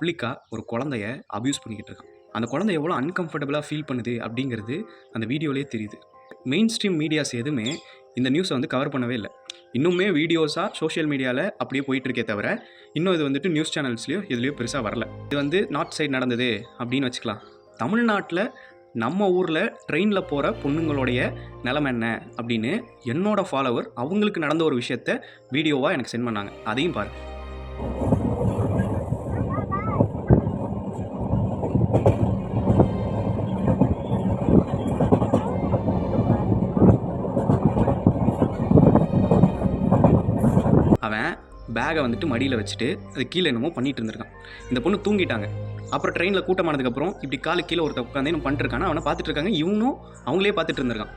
பப்ளிக்காக ஒரு குழந்தைய அப்யூஸ் பண்ணிக்கிட்டு இருக்கான். அந்த குழந்தை எவ்வளோ அன்கம்ஃபர்டபுளாக ஃபீல் பண்ணுது அப்படிங்கிறது அந்த வீடியோலேயே தெரியுது. மெயின் ஸ்ட்ரீம் மீடியாஸ் எதுவுமே இந்த நியூஸை வந்து கவர் பண்ணவே இல்லை. இன்னுமே வீடியோஸாக சோஷியல் மீடியாவில் அப்படியே போயிட்டுருக்கே தவிர இன்னும் இது வந்துட்டு நியூஸ் சேனல்ஸ்லையோ இதுலேயோ பெருசாக வரல. இது வந்து நார்த் சைடு நடந்தது அப்படின்னு வச்சுக்கலாம். தமிழ்நாட்டில் நம்ம ஊரில் ட்ரெயினில் போகிற பொண்ணுங்களுடைய நிலைமை என்ன அப்படின்னு என்னோடய ஃபாலோவர் அவங்களுக்கு நடந்த ஒரு விஷயத்த வீடியோவாக எனக்கு சென்ட் பண்ணாங்க. அதையும் பாருங்கள். அவன் பேகை வந்துட்டு மடியில் வச்சுட்டு அது கீழே என்னமோ பண்ணிகிட்டு இருந்திருக்கான். இந்த பொண்ணு தூங்கிட்டாங்க. அப்புறம் ட்ரெயினில் கூட்டமானதுக்கப்புறம் இப்படி காலு கீழே ஒருத்த உட்காந்து என்ன பண்ணிட்டுருக்கானா அவனை பார்த்துட்டு இருக்காங்க. இவனும் அவங்களே பார்த்துட்டு இருந்திருக்கான்.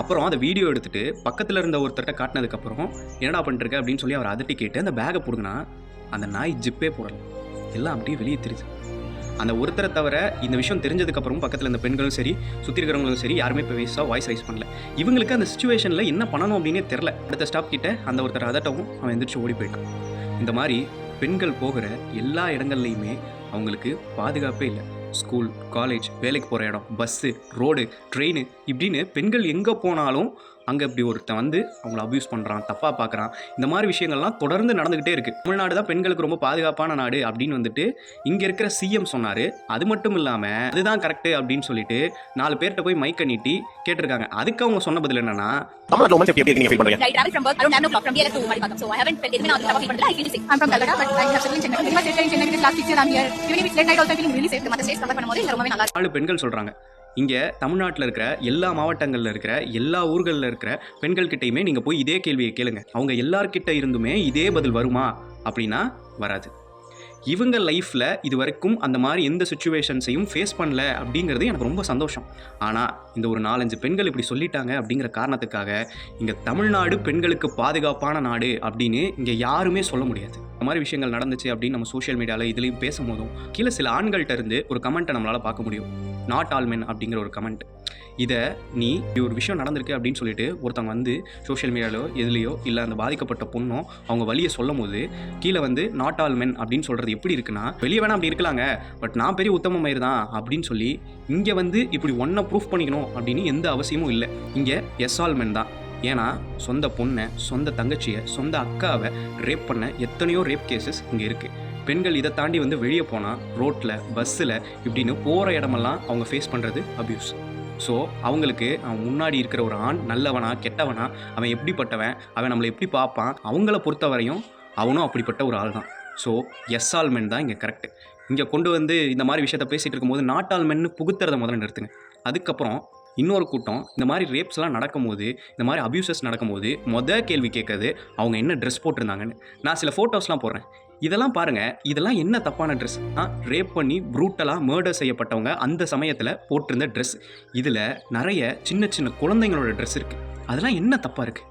அப்புறம் அந்த வீடியோ எடுத்துகிட்டு பக்கத்தில் இருந்த ஒருத்தர்கிட்ட காட்டினதுக்கப்புறம் என்னடா பண்ணிட்டுருக்க அப்படின்னு சொல்லி அவர் அதட்டி கேட்டு அந்த பேகை போடுங்கன்னா அந்த நாய் ஜிப்பே போடலை. எல்லாம் அப்படியே வெளியே தெரியுது. அந்த ஒருத்தரை தவிர இந்த விஷயம் தெரிஞ்சதுக்கப்புறம் பக்கத்தில் இந்த பெண்களும் சரி சுற்றி இருக்கிறவங்களும் சரி யாருமே இப்போ வாய்ஸ் ரைஸ் பண்ணல. இவங்களுக்கு அந்த சுச்சுவேஷனில் என்ன பண்ணணும் அப்படின்னே தெரில. அடுத்த ஸ்டாப் கிட்ட அந்த ஒருத்தர் அதட்டவும் அவன் எந்திரிச்சு ஓடி போயிட்டான். இந்த மாதிரி பெண்கள் போகிற எல்லா இடங்கள்லையுமே அவங்களுக்கு பாதுகாப்பே இல்லை. ஸ்கூல், காலேஜ், வேலைக்கு போகிற இடம், பஸ்ஸு, ரோடு, ட்ரெயின் இப்படின்னு பெண்கள் எங்கே போனாலும் அங்கே இப்படி ஒருத்தன் வந்து அவங்கள அப்யூஸ் பண்ணுறான், தப்பாக பார்க்குறான். இந்த மாதிரி விஷயங்கள்லாம் தொடர்ந்து நடந்துக்கிட்டே இருக்குது. தமிழ்நாடு தான் பெண்களுக்கு ரொம்ப பாதுகாப்பான நாடு அப்படின்னு வந்துட்டு இங்கே இருக்கிற சிஎம் சொன்னார். அது மட்டும் இல்லாமல் அதுதான் கரெக்டு அப்படின்னு சொல்லிட்டு 4 பேர்கிட்ட போய் மைக்க நீட்டி கேட்டிருக்காங்க. அதுக்கு அவங்க சொன்ன பதில் என்னன்னா, பெண்கள் சொல்கிறாங்க இங்கே தமிழ்நாட்டில் இருக்கிற எல்லா மாவட்டங்களில் இருக்கிற எல்லா ஊர்களில் இருக்கிற பெண்கள்கிட்டையுமே நீங்கள் போய் இதே கேள்வியை கேளுங்க. அவங்க எல்லார்கிட்ட இருந்துமே இதே பதில் வருமா அப்படின்னா வராது. இவங்க லைஃப்பில் இது வரைக்கும் அந்த மாதிரி எந்த சுச்சுவேஷன்ஸையும் ஃபேஸ் பண்ணல அப்படிங்கிறது எனக்கு ரொம்ப சந்தோஷம். ஆனால் இந்த ஒரு 4-5 பெண்கள் இப்படி சொல்லிட்டாங்க அப்படிங்கிற காரணத்துக்காக இங்கே தமிழ்நாடு பெண்களுக்கு பாதுகாப்பான நாடு அப்படின்னு இங்கே யாருமே சொல்ல முடியாது. இந்த மாதிரி விஷயங்கள் நடந்துச்சு அப்படின்னு நம்ம சோஷியல் மீடியாவில் இதுலேயும் பேசும்போதும் கீழே சில ஆண்கள்கிட்ட இருந்து ஒரு கமெண்ட்டை நம்மளால் பார்க்க முடியும். நாட் ஆல் மென் அப்படிங்கிற ஒரு கமெண்ட். இதை நீ ஒரு விஷயம் நடந்திருக்கு அப்படின்னு சொல்லிட்டு ஒருத்தவங்க வந்து சோஷியல் மீடியாலோ எதுலேயோ இல்லை அந்த பாதிக்கப்பட்ட பொண்ணும் அவங்க வழியை சொல்லும் போது கீழே வந்து நாட் ஆல் மென் அப்படின்னு சொல்கிறது எப்படி இருக்குன்னா, வெளியே வேணா அப்படி இருக்கலாங்க, பட் நான் பெரிய உத்தம மயிர் தான் அப்படின்னு சொல்லி இங்கே வந்து இப்படி ஒன்றை ப்ரூஃப் பண்ணிக்கணும் அப்படின்னு எந்த அவசியமும் இல்லை. இங்கே எஸ் ஆல் மென் தான். ஏன்னா சொந்த பொண்ணை, சொந்த தங்கச்சியை, சொந்த அக்காவை ரேப் பண்ண எத்தனையோ ரேப் கேசஸ் இங்கே இருக்குது. பெண்கள் இதை தாண்டி வந்து வெளியே போனால் ரோட்டில், பஸ்ஸில் இப்படின்னு போகிற இடமெல்லாம் அவங்க ஃபேஸ் பண்ணுறது அப்யூஸ். ஸோ அவங்களுக்கு அவன் முன்னாடி இருக்கிற ஒரு ஆண் நல்லவனா கெட்டவனா, அவன் எப்படிப்பட்டவன், அவன் நம்மளை எப்படி பார்ப்பான், அவங்கள பொறுத்த வரையும் அவனும் அப்படிப்பட்ட ஒரு ஆள் தான். ஸோ எஸ் ஆல் மென் தான் இங்கே கரெக்டு. இங்கே கொண்டு வந்து இந்த மாதிரி விஷயத்த பேசிகிட்டு இருக்கும்போது நாட் ஆல் மென்னு புகுத்துறதை முதல்ல நிறுத்துங்க. அதுக்கப்புறம் இன்னொரு கூட்டம் இந்த மாதிரி ரேப்ஸ்லாம் நடக்கும்போது, இந்த மாதிரி அப்யூசஸ் நடக்கும்போது கேள்வி கேட்குறது அவங்க என்ன ட்ரெஸ் போட்டிருந்தாங்கன்னு. நான் சில ஃபோட்டோஸ்லாம் போடுறேன். இதெல்லாம் பாருங்கள், இதெல்லாம் என்ன தப்பான ட்ரெஸ்? ரேப் பண்ணி ப்ரூட்டலாக மர்டர் செய்யப்பட்டவங்க அந்த சமயத்தில் போட்டிருந்த ட்ரெஸ். இதில் நிறைய சின்ன சின்ன குழந்தைங்களோட ட்ரெஸ் இருக்குது. அதெல்லாம் என்ன தப்பாக இருக்குது?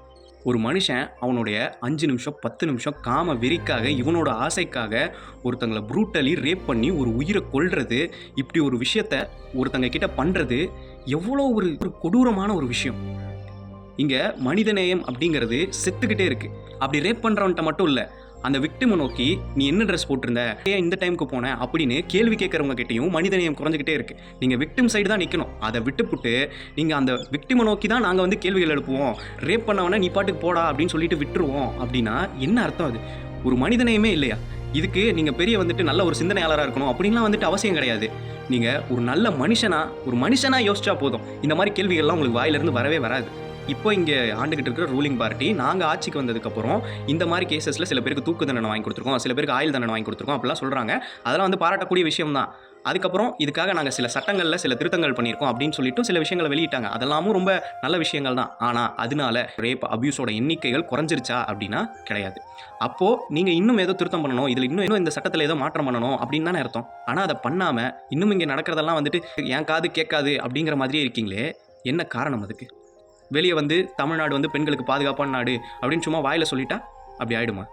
ஒரு மனுஷன் அவனுடைய 5 நிமிஷம் 10 நிமிஷம் காம வெறிக்காக, இவனோட ஆசைக்காக ஒருத்தங்களை ப்ரூட்டலி ரேப் பண்ணி ஒரு உயிரை கொல்றது, இப்படி ஒரு விஷயத்த ஒருத்தங்க கிட்ட பண்ணுறது எவ்வளோ ஒரு கொடூரமான ஒரு விஷயம். இங்கே மனிதநேயம் அப்படிங்கிறது செத்துக்கிட்டே இருக்குது. அப்படி ரேப் பண்ணுறவன்ட்ட மட்டும் இல்லை, அந்த விக்டிமை நோக்கி நீ என்ன ட்ரெஸ் போட்டிருந்த, ஏன் இந்த டைமுக்கு போனேன் அப்படின்னு கேள்வி கேட்குறவங்க கிட்டையும் மனிதநேயம் குறைஞ்சிக்கிட்டே இருக்குது. நீங்கள் விக்டிம் சைடு தான் நிற்கணும். அதை விட்டுப்புட்டு நீங்கள் அந்த விக்டிமை நோக்கி தான் நாங்கள் வந்து கேள்விகள் எழுப்புவோம், ரேப் பண்ணவன நீ பாட்டுக்கு போடா அப்படின்னு சொல்லிட்டு விட்டுருவோம் அப்படின்னா என்ன அர்த்தம்? அது ஒரு மனிதநேயமே இல்லையா? இதுக்கு நீங்கள் பெரிய வந்துட்டு நல்ல ஒரு சிந்தனையாளராக இருக்கணும் அப்படின்லாம் வந்துட்டு அவசியம் கிடையாது. நீங்கள் ஒரு நல்ல மனுஷனாக யோசிச்சா போதும். இந்த மாதிரி கேள்விகள்லாம் உங்களுக்கு வாயிலிருந்து வரவே வராது. இப்போ இங்கே ஆண்டுகிட்டு இருக்கிற ரூலிங் பார்ட்டி நாங்கள் ஆட்சிக்கு வந்ததுக்கப்புறம் இந்த மாதிரி கேசஸில் சில பேருக்கு தூக்கு தண்டனை வாங்கி கொடுத்துருக்கோம், சில பேருக்கு ஆயுள் தண்டனை வாங்கி கொடுத்துருக்கோம் அப்படிலாம் சொல்கிறாங்க. அதெல்லாம் வந்து பாராட்டக்கூடிய விஷயம் தான். அதுக்கப்புறம் இதுக்காக நாங்கள் சில சட்டங்களில் சில திருத்தங்கள் பண்ணியிருக்கோம் அப்படின்னு சொல்லிட்டு சில விஷயங்களை வெளியிட்டாங்க. அதெல்லாமும் ரொம்ப நல்ல விஷயங்கள் தான். ஆனால் அதனால ரேப் அப்யூஸோட எண்ணிக்கைகள் குறைஞ்சிருச்சா அப்படின்னா கிடையாது. அப்போது நீங்கள் இன்னும் ஏதோ திருத்தம் பண்ணணும், இதில் இன்னும் இந்த சட்டத்தில் ஏதோ மாற்றம் பண்ணணும் அப்படின்னு தானே அர்த்தம். ஆனால் அதை பண்ணாமல் இன்னும் இங்கே நடக்கிறதெல்லாம் வந்துட்டு என் காது கேட்காது அப்படிங்கிற மாதிரியே இருக்கீங்களே, என்ன காரணம் அதுக்கு? வெளியே வந்து தமிழ்நாடு வந்து பெண்களுக்கு பாதுகாப்பான நாடு அப்படின்னு சும்மா வாயில் சொல்லிட்டா அப்படி ஆகிடுமா?